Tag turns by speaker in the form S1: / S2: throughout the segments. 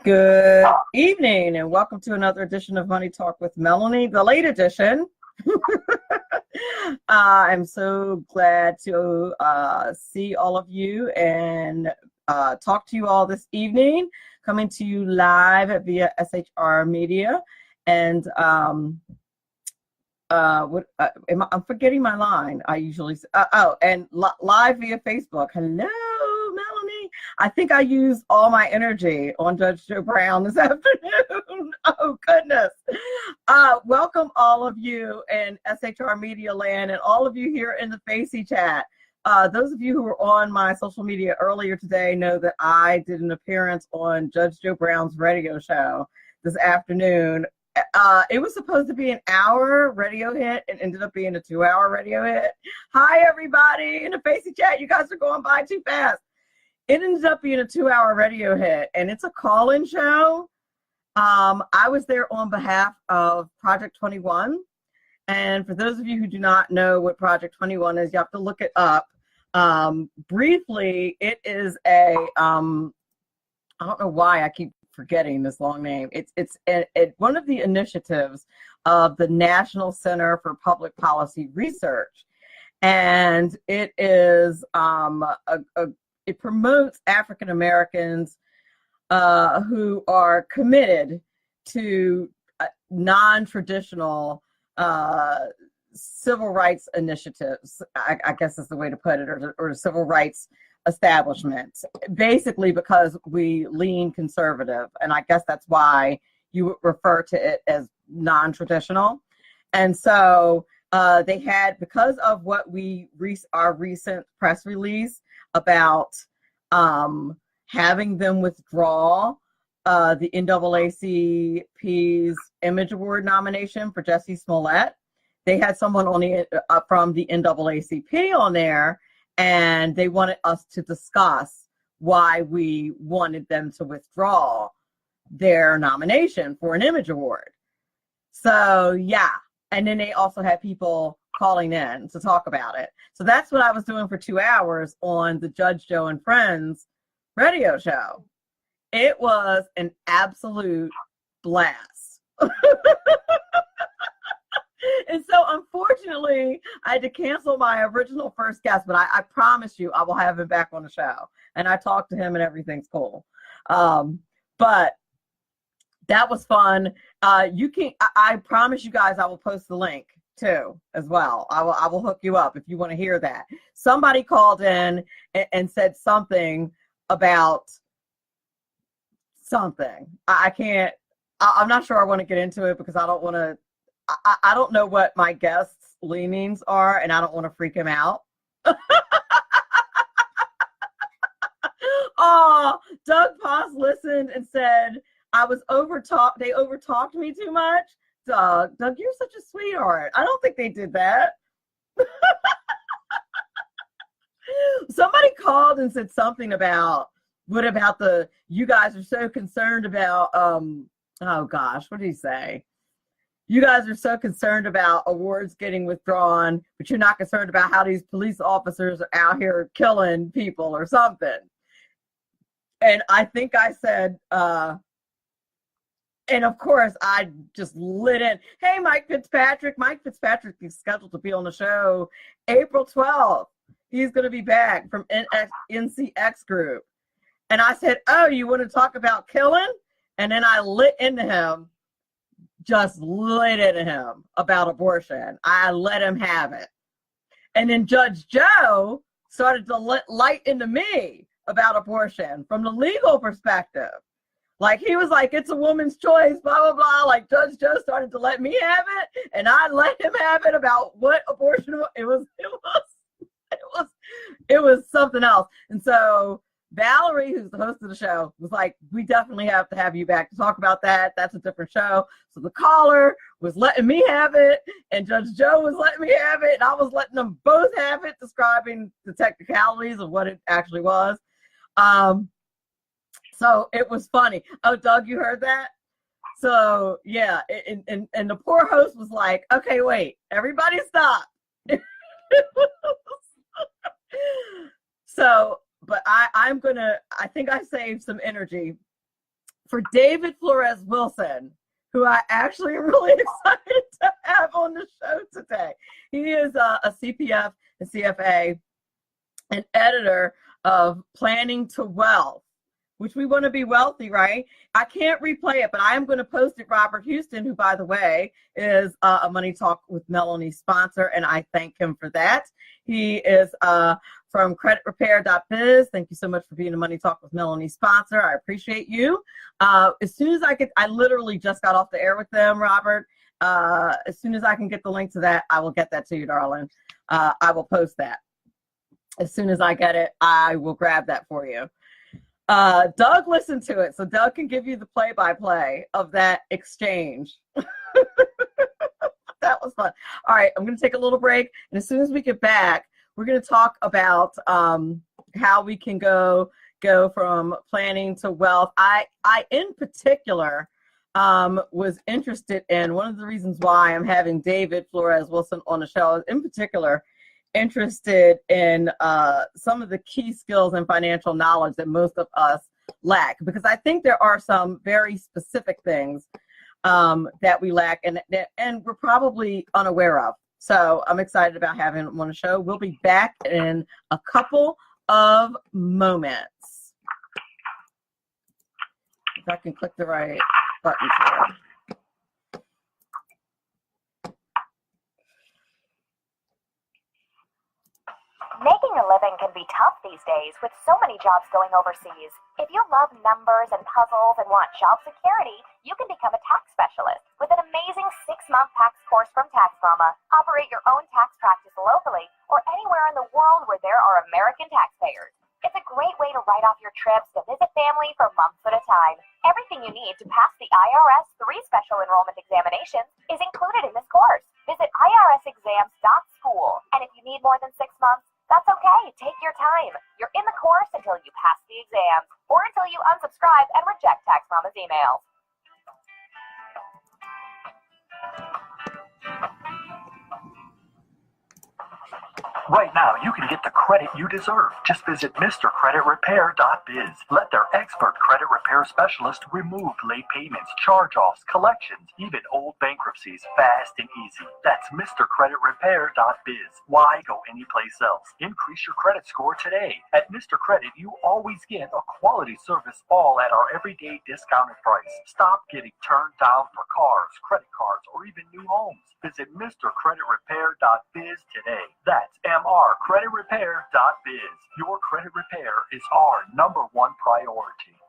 S1: Good evening and welcome to another edition of Money Talk with Melanie, the late edition. I'm so glad to see all of you and talk to you all this evening, coming to you live via SHR Media. And I'm forgetting my line. I usually live via Facebook. Hello, Melanie. I think I used all my energy on Judge Joe Brown this afternoon. Oh, goodness. Welcome all of you in SHR Media Land and all of you here in the Facey chat. Those of you who were on my social media earlier today know that I did an appearance on Judge Joe Brown's radio show this afternoon. It was supposed to be an hour radio hit and ended up being a 2-hour radio hit. Hi, everybody in the Facey chat. You guys are going by too fast. It ended up being a 2-hour radio hit, and it's a call-in show. I was there on behalf of Project 21. And for those of you who do not know what Project 21 is, you have to look it up. Briefly, it is I don't know why I keep forgetting this long name. It's one of the initiatives of the National Center for Public Policy Research. And it is it promotes African Americans who are committed to non-traditional civil rights initiatives, I guess is the way to put it, or civil rights establishments, basically because we lean conservative. And I guess that's why you would refer to it as non-traditional. And so they had, because of what our recent press release about having them withdraw the NAACP's Image Award nomination for Jussie Smollett. They had someone on from the NAACP on there, and they wanted us to discuss why we wanted them to withdraw their nomination for an Image Award. So, yeah. And then they also had people calling in to talk about it. So that's what I was doing for 2 hours on the Judge Joe and Friends radio show. It was an absolute blast. And so, unfortunately, I had to cancel my original first guest, but I promise you I will have him back on the show. And I talked to him and everything's cool. But that was fun. I promise you guys I will post the link too as well. I will hook you up if you want to hear that. Somebody called in and said something about something. I'm not sure I want to get into it because I don't want to. I don't know what my guest's leanings are, and I don't want to freak him out. Oh, Doug Poss listened and said I was overtalked. They overtalked me too much. Doug, you're such a sweetheart. I don't think they did that. Somebody called and said something about you guys are so concerned about oh gosh, what did he say? You guys are so concerned about awards getting withdrawn, but you're not concerned about how these police officers are out here killing people or something. And I think I said, and of course I just lit in, hey, Mike Fitzpatrick. Mike Fitzpatrick is scheduled to be on the show April 12th. He's going to be back from NCX Group. And I said, oh, you want to talk about killing? And then I lit into him. Just lit into him about abortion. I let him have it. And then Judge Joe started to light into me about abortion from the legal perspective. Like, he was like, it's a woman's choice, blah, blah, blah. Like, Judge Joe started to let me have it, and I let him have it about what abortion was. It was something else. And so Valerie, who's the host of the show, was like, we definitely have to have you back to talk about that. That's a different show. So the caller was letting me have it, and Judge Joe was letting me have it, and I was letting them both have it, describing the technicalities of what it actually was. So it was funny. Oh, Doug, you heard that? So, yeah, and the poor host was like, okay, wait, everybody stop. So, but I think I saved some energy for David Flores Wilson, who I actually am really excited to have on the show today. He is a CPF, a CFA, an editor of Planning to Wealth, which we want to be wealthy, right? I can't replay it, but I am going to post it. Robert Houston, who, by the way, is a Money Talk with Melanie sponsor, and I thank him for that. He is from creditrepair.biz. Thank you so much for being a Money Talk with Melanie sponsor. I appreciate you. As soon as I literally just got off the air with them, Robert. As soon as I can get the link to that, I will get that to you, darling. I will post that. As soon as I get it, I will grab that for you. Doug listened to it, so Doug can give you the play-by-play of that exchange. That was fun. All right, I'm going to take a little break, and as soon as we get back, we're going to talk about how we can go from planning to wealth. I in particular, was interested in, one of the reasons why I'm having David Flores Wilson on the show is in particular interested in some of the key skills and financial knowledge that most of us lack, because I think there are some very specific things that we lack and we're probably unaware of. So I'm excited about having him on the show. We'll be back in a couple of moments. If I can click the right buttons here.
S2: Making a living can be tough these days with so many jobs going overseas. If you love numbers and puzzles and want job security, you can become a tax specialist with an amazing 6-month tax course from Tax Mama. Operate your own tax practice locally or anywhere in the world where there are American taxpayers. It's a great way to write off your trips to visit family for months at a time. Everything you need to pass the IRS 3 special enrollment examinations is included in this course. Visit irsexams.school. And if you need more than 6 months, that's okay. Take your time. You're in the course until you pass the exams or until you unsubscribe and reject Tax Mama's emails.
S3: Right now, you can get the credit you deserve. Just visit MrCreditRepair.biz. Let their expert credit repair specialist remove late payments, charge-offs, collections, even old bankruptcies fast and easy. That's MrCreditRepair.biz. Why go anyplace else? Increase your credit score today. At Mr. Credit, you always get a quality service, all at our everyday discounted price. Stop getting turned down for cars, credit cards, or even new homes. Visit MrCreditRepair.biz today. That's MrCreditRepair.biz. Your credit repair is our #1 priority.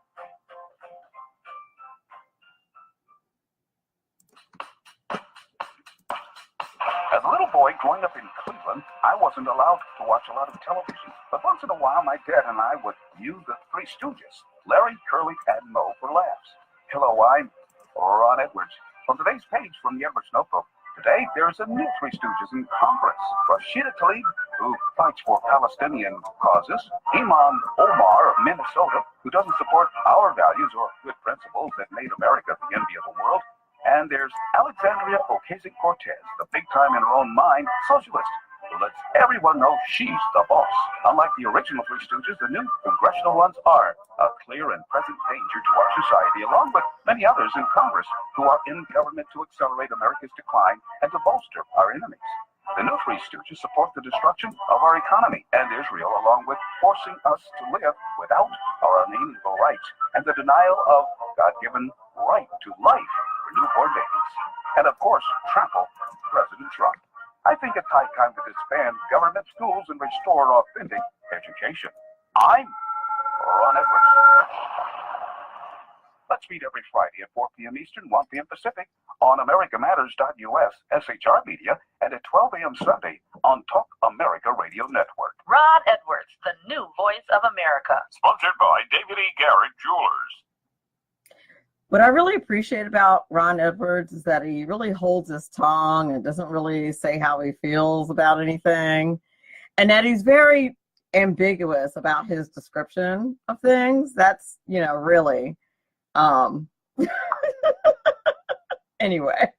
S4: As a little boy growing up in Cleveland, I wasn't allowed to watch a lot of television. But once in a while, my dad and I would view the Three Stooges, Larry, Curly, and Moe, for laughs. Hello, I'm Ron Edwards. From today's page from the Edwards Notebook, today there's a new Three Stooges in Congress. Rashida Tlaib, who fights for Palestinian causes. Imam Omar of Minnesota, who doesn't support our values or good principles that made America the envy of the world. And there's Alexandria Ocasio-Cortez, the big-time in her own mind socialist, who lets everyone know she's the boss. Unlike the original Three Stooges, the new congressional ones are a clear and present danger to our society, along with many others in Congress who are in government to accelerate America's decline and to bolster our enemies. The new Three Stooges support the destruction of our economy and Israel, along with forcing us to live without our unalienable rights and the denial of God-given right to life for newborn babies. And of course, trample President Trump. I think it's high time to disband government schools and restore authentic education. I'm Ron Edwards. Let's meet every Friday at 4 p.m. Eastern, 1 p.m. Pacific on AmericaMatters.us, SHR Media, and at 12 a.m. Sunday on Talk America Radio Network.
S5: Ron Edwards, the new voice of America.
S6: Sponsored by David E. Garrett Jewelers.
S1: What I really appreciate about Ron Edwards is that he really holds his tongue and doesn't really say how he feels about anything, and that he's very ambiguous about his description of things. That's, really, anyway.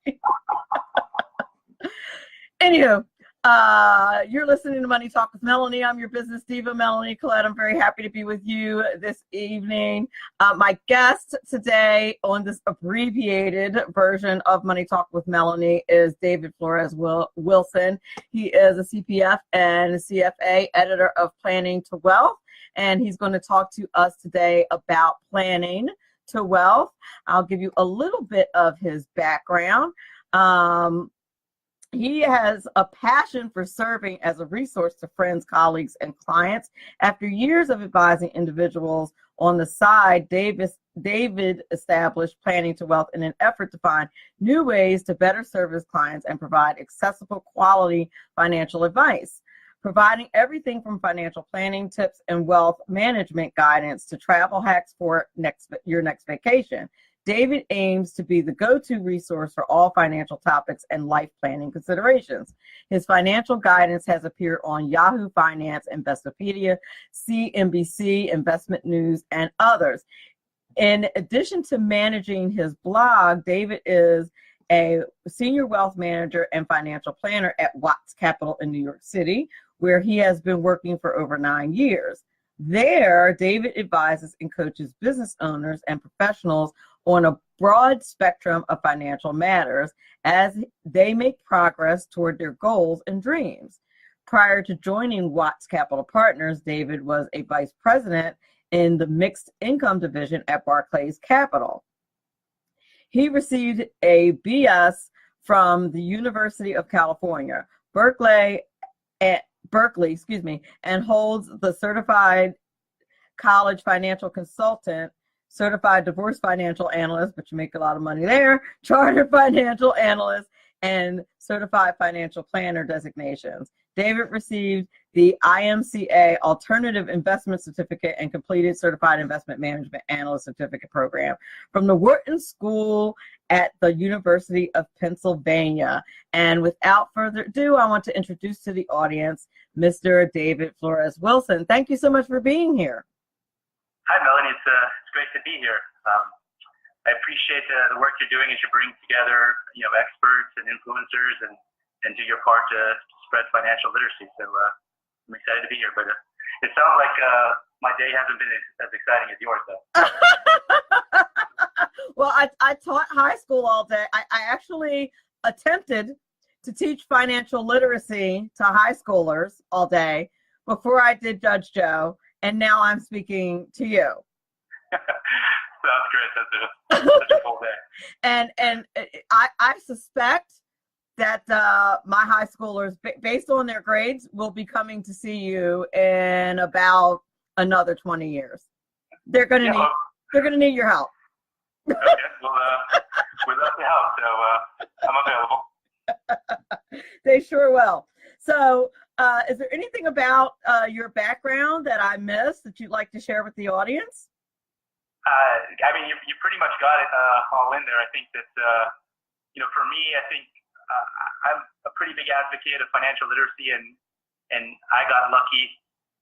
S1: Anywho, You're listening to Money Talk with Melanie. I'm your business diva, Melanie Collette. I'm very happy to be with you this evening. My guest today on this abbreviated version of Money Talk with Melanie is David Flores Wilson. He is a CPF and CFA editor of Planning to Wealth, and he's going to talk to us today about planning to wealth. I'll give you a little bit of his background. He has a passion for serving as a resource to friends, colleagues, and clients. After years of advising individuals on the side, David established Planning to Wealth in an effort to find new ways to better serve his clients and provide accessible, quality financial advice, providing everything from financial planning tips and wealth management guidance to travel hacks for your next vacation. David aims to be the go-to resource for all financial topics and life planning considerations. His financial guidance has appeared on Yahoo Finance, Investopedia, CNBC, Investment News, and others. In addition to managing his blog, David is a senior wealth manager and financial planner at Watts Capital in New York City, where he has been working for over 9 years. There, David advises and coaches business owners and professionals on a broad spectrum of financial matters as they make progress toward their goals and dreams. Prior to joining Watts Capital Partners, David was a vice president in the mixed income division at Barclays Capital. He received a BS from the University of California, Berkeley, and holds the certified college financial consultant, certified divorce financial analyst, but you make a lot of money there, chartered financial analyst, and certified financial planner designations. David received the IMCA Alternative Investment Certificate and completed Certified Investment Management Analyst Certificate program from the Wharton School at the University of Pennsylvania. And without further ado, I want to introduce to the audience Mr. David Flores Wilson. Thank you so much for being here.
S7: Hi, Melanie. It's great to be here. I appreciate the work you're doing as you bring together, experts and influencers and do your part to spread financial literacy. So I'm excited to be here. But it sounds like my day hasn't been as exciting as yours, though.
S1: Well, I taught high school all day. I actually attempted to teach financial literacy to high schoolers all day before I did Judge Joe. And now I'm speaking to you.
S7: Sounds great. That's such a full day.
S1: And I suspect that my high schoolers, based on their grades, will be coming to see you in about another 20 years. They're going to need your help.
S7: Okay. Well, we'd love to help. So I'm available.
S1: They sure will. So, is there anything about your background that I missed that you'd like to share with the audience?
S7: I mean, you pretty much got it all in there. I think that, for me, I think I'm a pretty big advocate of financial literacy, and I got lucky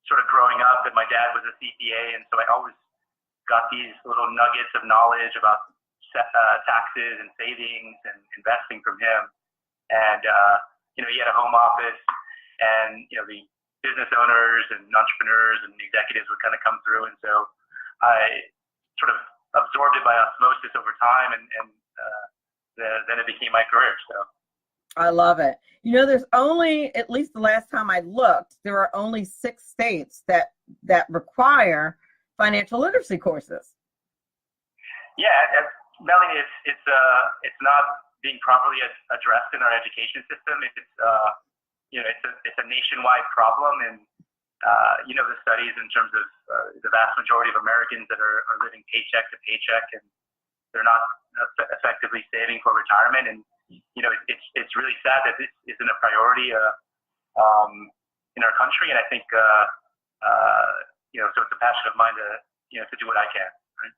S7: sort of growing up that my dad was a CPA, and so I always got these little nuggets of knowledge about taxes and savings and investing from him. And, he had a home office. And, the business owners and entrepreneurs and executives would kind of come through. And so I sort of absorbed it by osmosis over time. And then it became my career. So
S1: I love it. There's only, at least the last time I looked, there are only 6 states that require financial literacy courses.
S7: Yeah, Melanie, it's not being properly addressed in our education system. It's a nationwide problem, and the studies in terms of the vast majority of Americans that are living paycheck to paycheck, and they're not effectively saving for retirement. And it's really sad that this isn't a priority in our country. And I think so it's a passion of mine to do what I can. Right?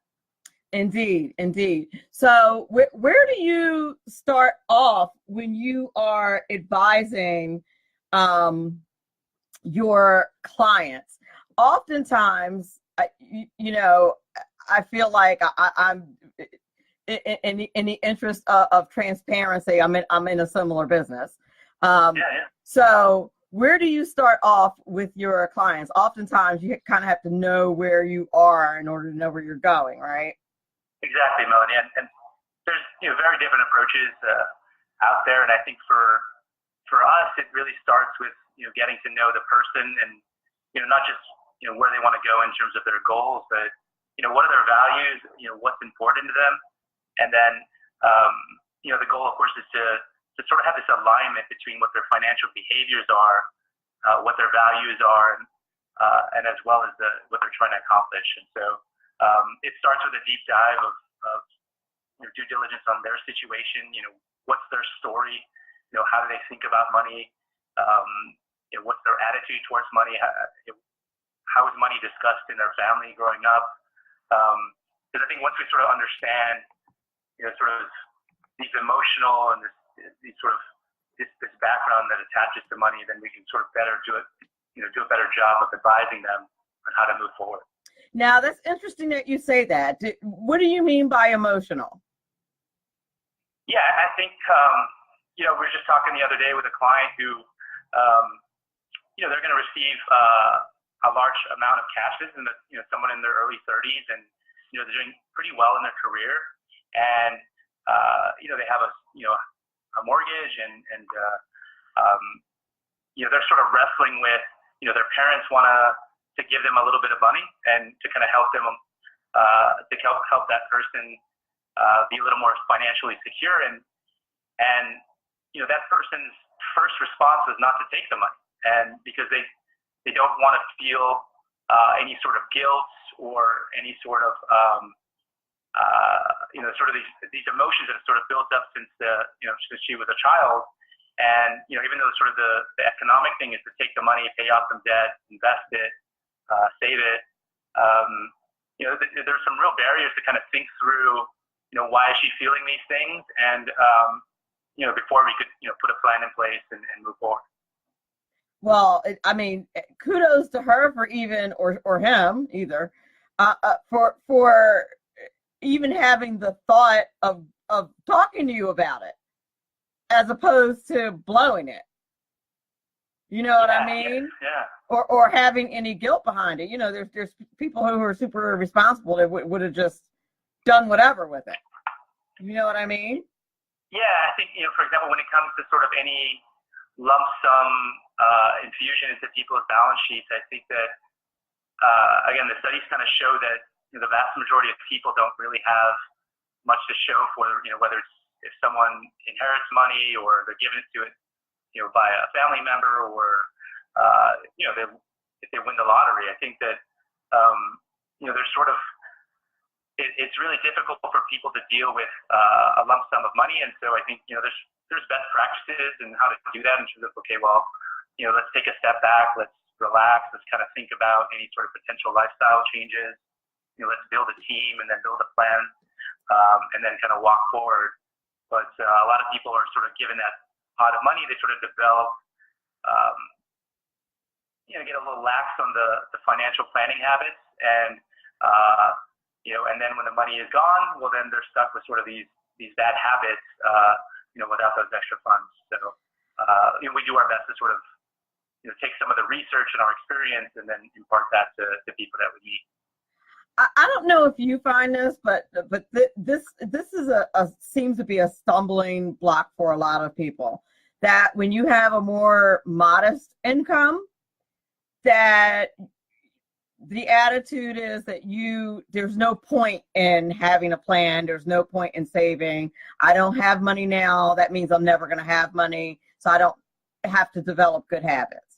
S1: Indeed. So where do you start off when you are advising your clients? Oftentimes, I feel like I'm in the interest of transparency. I'm in a similar business. So where do you start off with your clients? Oftentimes you kind of have to know where you are in order to know where you're going, right?
S7: Exactly, Melanie. And there's very different approaches out there, and I think for us it really starts with getting to know the person, and not just where they want to go in terms of their goals, but what are their values, what's important to them, and then the goal, of course, is to sort of have this alignment between what their financial behaviors are, what their values are, and as well as what they're trying to accomplish. And so it starts with a deep dive of due diligence on their situation. What's their story? How do they think about money? What's their attitude towards money? How is money discussed in their family growing up? Because I think once we sort of understand, sort of these emotional and this background that attaches to money, then we can sort of better do a better job of advising them on how to move forward.
S1: Now, that's interesting that you say that. What do you mean by emotional?
S7: Yeah, I think, we were just talking the other day with a client who, they're going to receive a large amount of cashes, and someone in their early 30s, and they're doing pretty well in their career, and they have a mortgage, and they're sort of wrestling with their parents want to give them a little bit of money and to kind of help them to help that person be a little more financially secure, and that person's first response was not to take the money, and because they don't want to feel any sort of guilt or any sort of sort of these emotions that have sort of built up since since she was a child. And even though sort of the economic thing is to take the money, pay off some debt, invest it, save it, there's some real barriers to kind of think through why is she feeling these things, and before we could put a plan in place and move forward.
S1: Well, I mean, kudos to her for even, or him either, for even having the thought of talking to you about it, as opposed to blowing it. You know what I mean?
S7: Yeah.
S1: Or having any guilt behind it. There's people who are super responsible that would have just done whatever with it. You know what I mean?
S7: Yeah, I think, for example, when it comes to sort of any lump sum infusion into people's balance sheets, I think that, again, the studies kind of show that the vast majority of people don't really have much to show for, whether it's if someone inherits money or they're given it to it, by a family member, or, if they win the lottery. I think that, there's sort of, it's really difficult for people to deal with a lump sum of money. And so I think, there's best practices and how to do that in terms of, okay, well, let's take a step back, let's relax, let's kind of think about any sort of potential lifestyle changes, let's build a team and then build a plan, and then kind of walk forward. But a lot of people are sort of given that pot of money, they sort of develop, get a little lax on the financial planning habits, and and then when the money is gone, well, then they're stuck with sort of these bad habits, without those extra funds. So we do our best to sort of take some of the research and our experience and then impart that to people that we meet.
S1: I don't know if you find this, but this is seems to be a stumbling block for a lot of people, that when you have a more modest income, that the attitude is that there's no point in having a plan. There's no point in saving. I don't have money now. That means I'm never going to have money. So I don't have to develop good habits.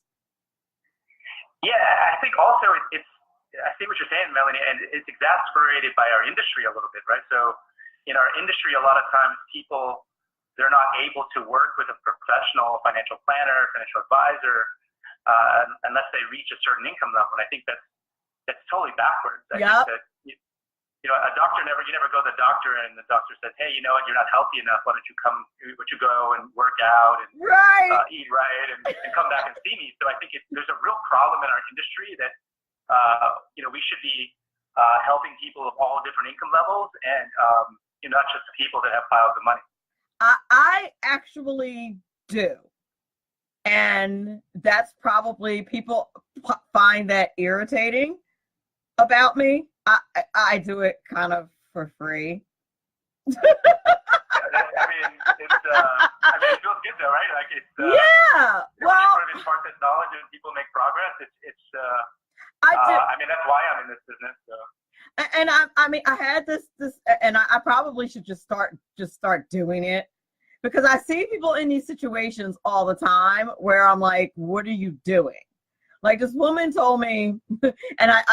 S7: Yeah, I think also I see what you're saying, Melanie, and it's exacerbated by our industry a little bit, right? So in our industry, a lot of times people, they're not able to work with a professional financial planner, financial advisor, unless they reach a certain income level. And I think that's totally backwards. I think that, a doctor you never go to the doctor and the doctor says, hey, you know what, you're not healthy enough. Why don't you go and work out and eat right and come back and see me? So I think there's a real problem in our industry that, we should be helping people of all different income levels, and not just the people that have piles of money.
S1: I actually do. And that's probably, people find that irritating about me. I do it kind of for free.
S7: It feels good though, right? Like it's
S1: yeah. Well,
S7: sort of impart this knowledge and people make progress. It's
S1: I do.
S7: That's why I'm in this business. So.
S1: And I had this, and I probably should just start doing it, because I see people in these situations all the time where I'm like, what are you doing? Like, this woman told me, and I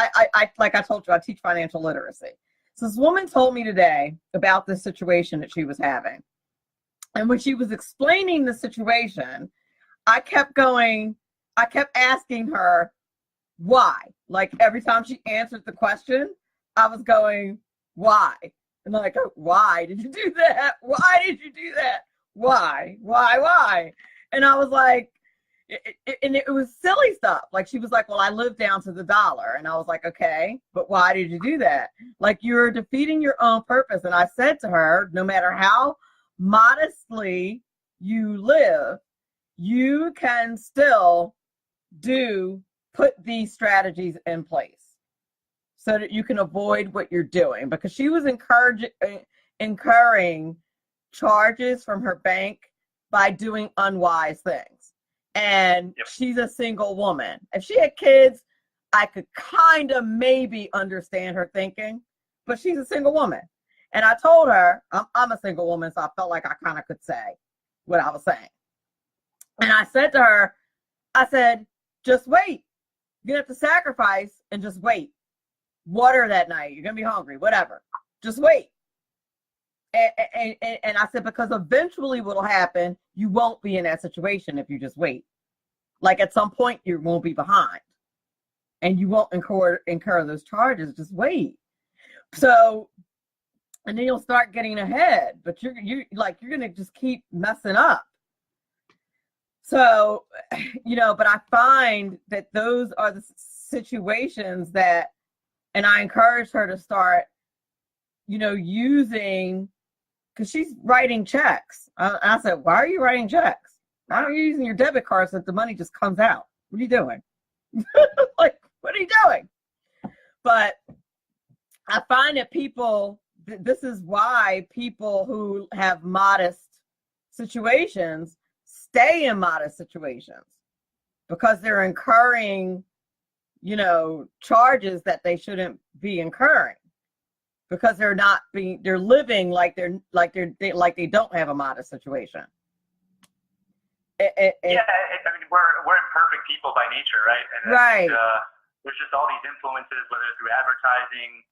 S1: like I told you, I teach financial literacy. So this woman told me today about this situation that she was having. And when she was explaining the situation, I kept asking her why. Like, every time she answered the question, I was going, why? And like, why did you do that? Why did you do that? Why? And I was like, it was silly stuff. Like, she was like, well, I live down to the dollar. And I was like, okay, but why did you do that? Like, you're defeating your own purpose. And I said to her, no matter how modestly you live, you can still put these strategies in place so that you can avoid what you're doing. Because she was incurring charges from her bank by doing unwise things. And she's a single woman. If she had kids, I could kind of maybe understand her thinking, but she's a single woman. And I told her, I'm a single woman, so I felt like I kind of could say what I was saying. And I said to her, I said, just wait. You're going to have to sacrifice and just wait. Water that night. You're going to be hungry, whatever. Just wait. And I said, because eventually what will happen, you won't be in that situation if you just wait. Like, at some point, you won't be behind. And you won't incur those charges. Just wait. So, and then you'll start getting ahead. But you're going to just keep messing up. So, but I find that those are the situations that, and I encourage her to start, using, because she's writing checks. I said, why are you writing checks? Why are you using your debit card so that the money just comes out? What are you doing? Like, what are you doing? But I find that this is why people who have modest situations stay in modest situations, because they're incurring, charges that they shouldn't be incurring, because they're living like they don't have a modest situation.
S7: We're imperfect people by nature, right? And
S1: right.
S7: There's just all these influences, whether through advertising,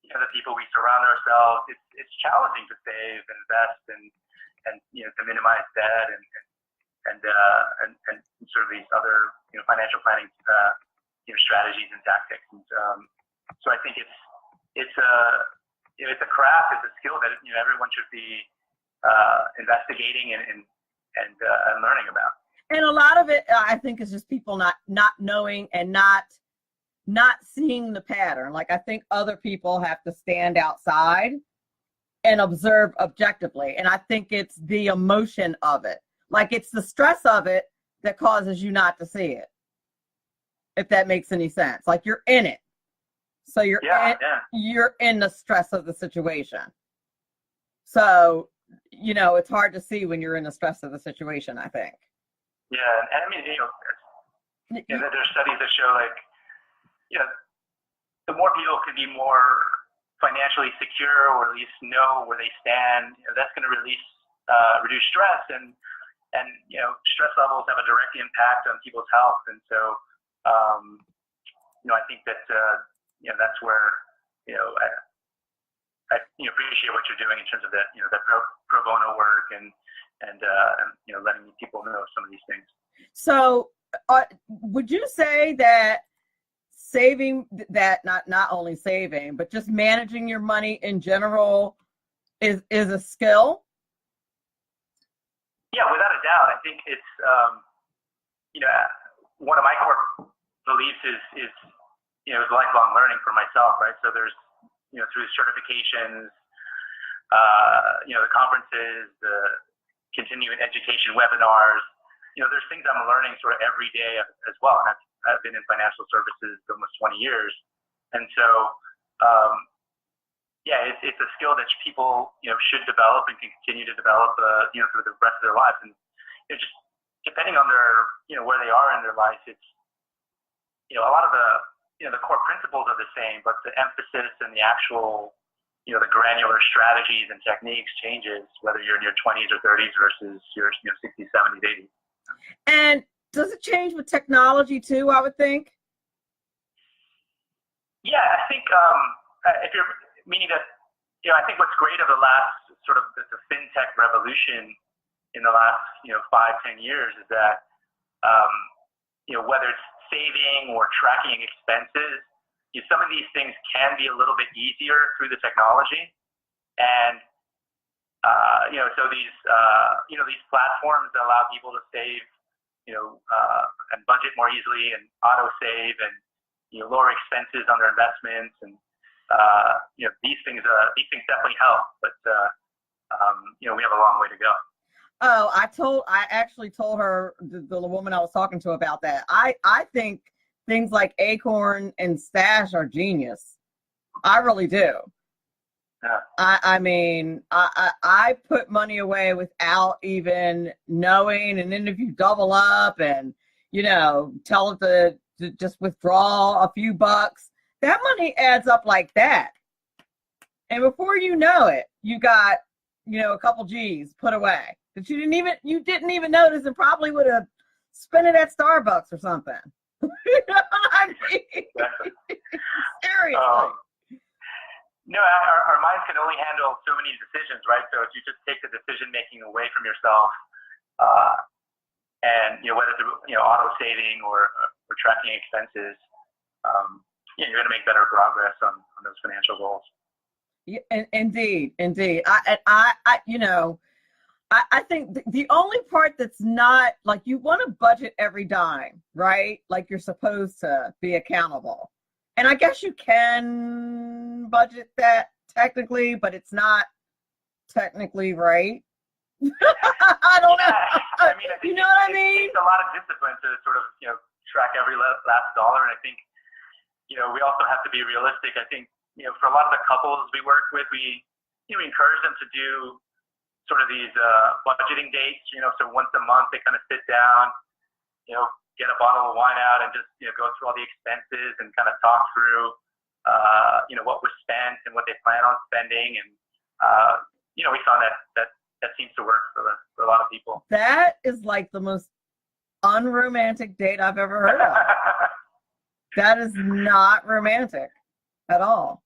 S7: the people we surround ourselves. It's challenging to save, invest, and to minimize debt and sort of these other financial planning strategies and tactics. And so I think it's a craft, it's a skill that everyone should be investigating and learning about.
S1: And a lot of it, I think, is just people not knowing and not seeing the pattern. Like, I think other people have to stand outside and observe objectively. And I think it's the emotion of it. Like, it's the stress of it that causes you not to see it. If that makes any sense. Like, you're in it. So you're in the stress of the situation. So, it's hard to see when you're in the stress of the situation, I think.
S7: Yeah, and I mean, there's studies that show, like, the more people can be more financially secure, or at least know where they stand, that's going to reduce stress, and stress levels have a direct impact on people's health. And so, I think that that's where I appreciate what you're doing in terms of that pro bono work and letting people know some of these things. So,
S1: would you say that not only saving, but just managing your money in general is a skill?
S7: Yeah, without a doubt. I think it's one of my core beliefs is lifelong learning for myself, right? So there's through certifications, the conferences, the continuing education webinars, there's things I'm learning sort of every day as well. And I've been in financial services for almost 20 years. And so, it's a skill that people, should develop and can continue to develop, through the rest of their lives. And just depending on their, where they are in their life, it's, a lot of the core principles are the same, but the emphasis and the actual, the granular strategies and techniques changes, whether you're in your 20s or 30s versus your 60s, 70s, 80s.
S1: And does it change with technology too, I would think?
S7: Yeah, I think if you're meaning that, I think what's great of the last sort of the fintech revolution in the last, 5-10 years is that, whether it's saving or tracking expenses, some of these things can be a little bit easier through the technology. And, so these platforms that allow people to save, and budget more easily and auto save and, lower expenses on their investments. And, these things definitely help, but, we have a long way to go.
S1: Oh, I actually told her, the woman I was talking to, about that. I think things like Acorn and Stash are genius. I really do.
S7: Yeah.
S1: I mean, I put money away without even knowing, and then if you double up and, tell it to just withdraw a few bucks, that money adds up like that. And before you know it, you got, a couple G's put away that you didn't even notice, and probably would have spent it at Starbucks or something. You know what I mean? Seriously.
S7: No, our minds can only handle so many decisions, right? So if you just take the decision making away from yourself, and whether through auto saving or tracking expenses, you're going to make better progress on those financial goals.
S1: Yeah, indeed. I think the only part that's not, like, you want to budget every dime, right? Like, you're supposed to be accountable. And I guess you can budget that technically, but it's not technically right. I don't know.
S7: I mean, I think
S1: you know what I mean?
S7: It takes a lot of discipline to sort of, track every last dollar. And I think, we also have to be realistic. I think, for a lot of the couples we work with, we encourage them to do sort of these budgeting dates, so once a month they kind of sit down, get a bottle of wine out and just, go through all the expenses and kind of talk through, what was spent and what they plan on spending. And, we found that seems to work for a lot of people.
S1: That is like the most unromantic date I've ever heard of. That is not romantic at all.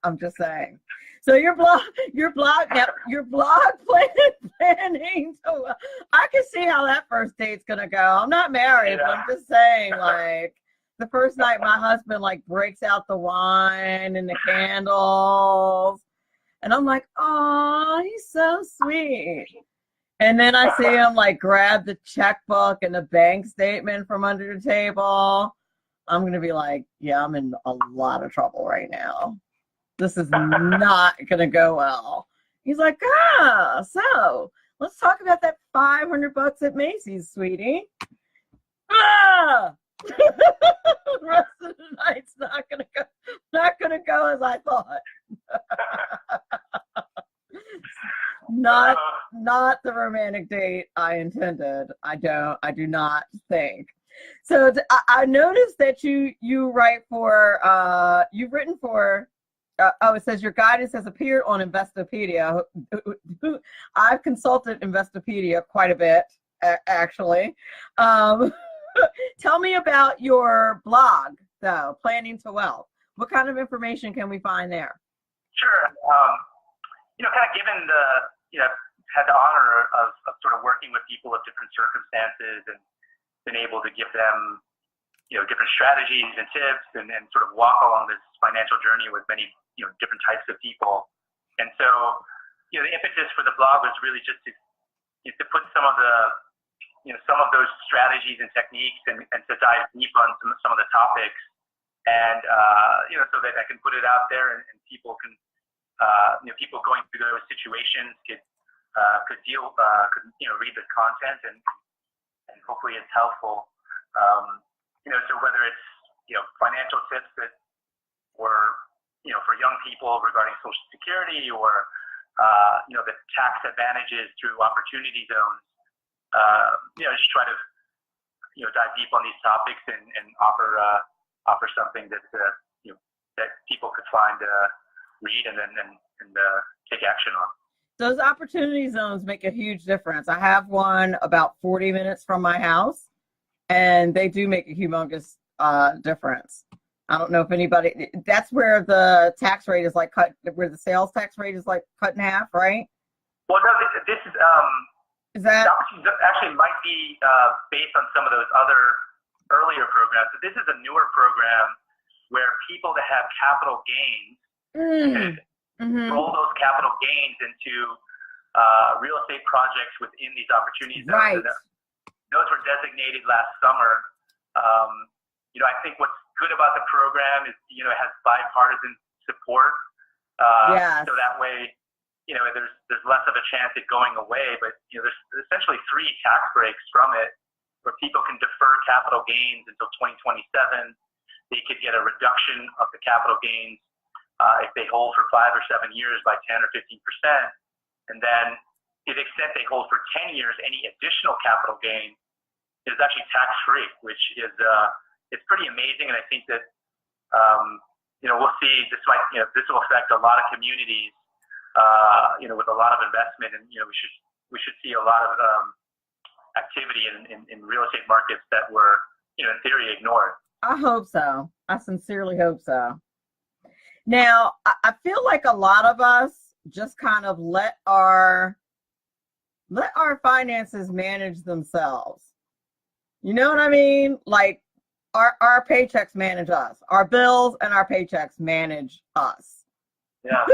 S1: I'm just saying. So your blog planning. So I can see how that first date's gonna go. I'm not married, but I'm just saying, like, the first night my husband breaks out the wine and the candles, and I'm like, oh, he's so sweet. And then I see him grab the checkbook and the bank statement from under the table. I'm gonna be like, yeah, I'm in a lot of trouble right now. This is not going to go well. He's like, so let's talk about that $500 at Macy's, sweetie. The rest of the night's not going to go as I thought. Not the romantic date I intended. I do not think. So I noticed that you write for, you've written for, it says your guidance has appeared on Investopedia. I've consulted Investopedia quite a bit, actually. Tell me about your blog, though, Planning to Wealth. What kind of information can we find there?
S7: Sure. Kind of given had the honor of sort of working with people of different circumstances and been able to give them, different strategies and tips and sort of walk along this financial journey with many, different types of people. And so, the impetus for the blog was really just to put some of the, some of those strategies and techniques and to dive deep on some of the topics. And, so that I can put it out there and people can, people going through those situations could could read the content and hopefully it's helpful. So whether it's financial tips that were for young people regarding Social Security or the tax advantages through opportunity zones, just try to dive deep on these topics and offer something that that people could find, read, and take action on.
S1: Those opportunity zones make a huge difference. I have one about 40 minutes from my house, and they do make a humongous difference. I don't know if anybody, that's where the tax rate is like cut, where the sales tax rate is like cut in half, right?
S7: Well, no, this
S1: is that
S7: actually might be based on some of those other earlier programs. But this is a newer program where people that have capital gains could roll those capital gains into real estate projects within these opportunities.
S1: Right.
S7: Those were designated last summer. I think what's good about the program is, it has bipartisan support.
S1: Yes.
S7: So that way, there's less of a chance it going away. But, there's essentially 3 tax breaks from it where people can defer capital gains until 2027. They could get a reduction of the capital gains if they hold for 5 or 7 years by 10 or 15%. And then to the extent they hold for 10 years, any additional capital gain is actually tax-free, which is it's pretty amazing. And I think that we'll see this will affect a lot of communities with a lot of investment, and we should see a lot of activity in real estate markets that were in theory ignored.
S1: I hope so. I sincerely hope so. Now, I feel like a lot of us just kind of let our finances manage themselves. You know what I mean? Like our paychecks manage us. Our bills and our paychecks manage us.
S7: Yeah.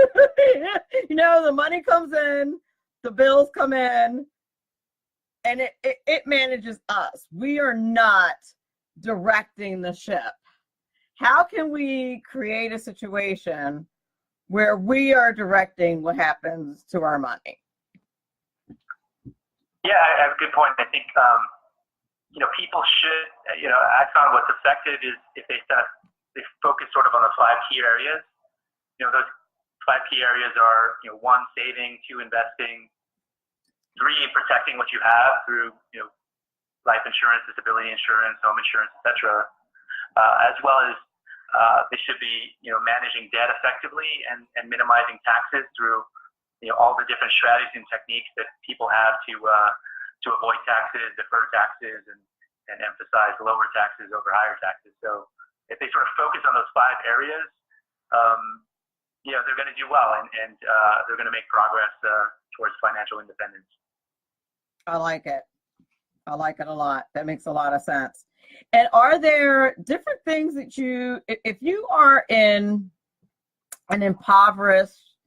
S1: The money comes in, the bills come in, and it manages us. We are not directing the ship. How can we create a situation where we are directing what happens to our money?
S7: Yeah, I have a good point. I think, people should, I found what's effective is if they focus sort of on the 5 key areas. Those 5 key areas are, 1, saving, 2, investing, 3, protecting what you have through, life insurance, disability insurance, home insurance, etc. As well as they should be, managing debt effectively and minimizing taxes through, all the different strategies and techniques that people have to avoid taxes, defer taxes, and emphasize lower taxes over higher taxes. So if they sort of focus on those 5 areas, they're going to do well and they're going to make progress towards financial independence.
S1: I like it. I like it a lot. That makes a lot of sense. And are there different things that if you are in an impoverished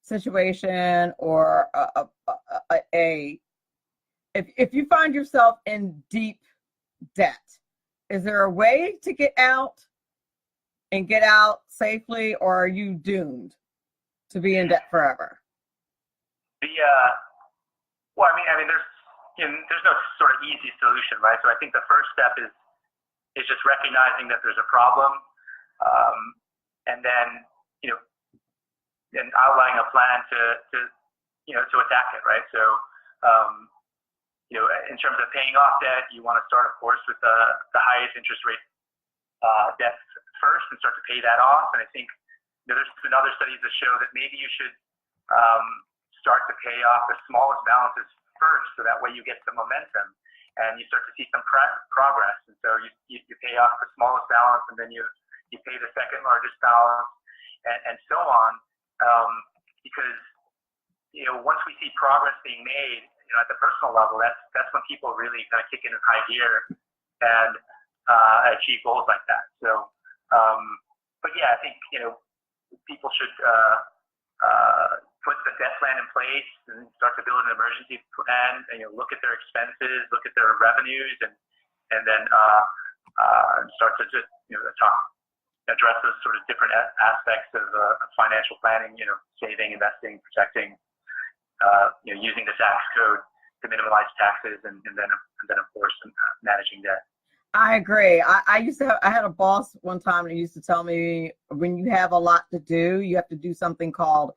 S1: situation or if you find yourself in deep debt, is there a way to get out and get out safely, or are you doomed to be in debt forever?
S7: Well, I mean, there's no sort of easy solution, right? So I think the first step is just recognizing that there's a problem, and then and outlining a plan to attack it, right? So in terms of paying off debt, you want to start, of course, with the highest interest rate debt first and start to pay that off. And I think there's been other studies that show that maybe you should start to pay off the smallest balances first, so that way you get some momentum and you start to see some progress. And so you pay off the smallest balance, and then you pay the second largest balance, and so on. Because once we see progress being made, at the personal level, that's when people really kind of kick in high gear and achieve goals like that. So, but yeah, I think people should put the debt plan in place and start to build an emergency plan, and look at their expenses, look at their revenues, and then start to just address those sort of different aspects of financial planning, saving, investing, protecting, using the tax code to minimize taxes and then of course managing debt.
S1: I agree. I had a boss one time and he used to tell me when you have a lot to do, you have to do something called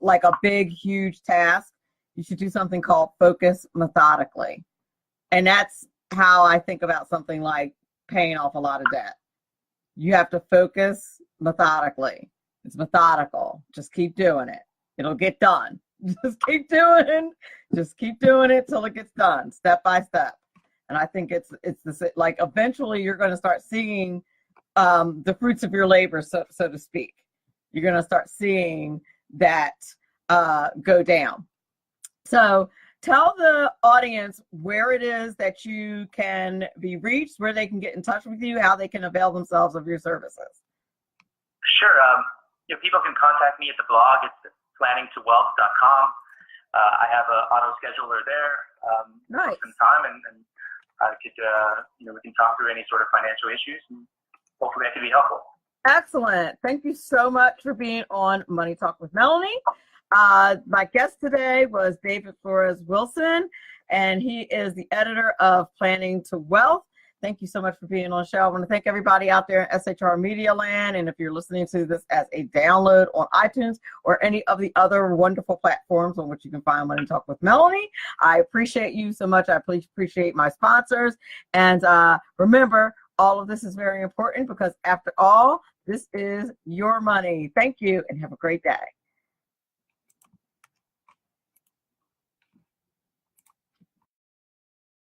S1: like a big, huge task. You should do something called focus methodically. And that's how I think about something like paying off a lot of debt. You have to focus methodically. It's methodical. Just keep doing it. It'll get done. Just keep doing it till it gets done, step by step. And I think it's this, like, eventually you're going to start seeing the fruits of your labor, so to speak. You're going to start seeing that go down. So tell the audience where it is that you can be reached, where they can get in touch with you, how they can avail themselves of your services.
S7: Sure. People can contact me at the blog. It's planningtowealth.com. I have an auto scheduler there.
S1: Nice.
S7: Some time, and I could, we can talk through any sort of financial issues, and hopefully that can be helpful.
S1: Excellent. Thank you so much for being on Money Talk with Melanie. My guest today was David Flores Wilson, and he is the editor of Planning to Wealth. Thank you so much for being on the show. I want to thank everybody out there in SHR Media Land. And if you're listening to this as a download on iTunes or any of the other wonderful platforms on which you can find Money Talk with Melanie, I appreciate you so much. I appreciate my sponsors. And remember, all of this is very important because after all, this is your money. Thank you and have a great day.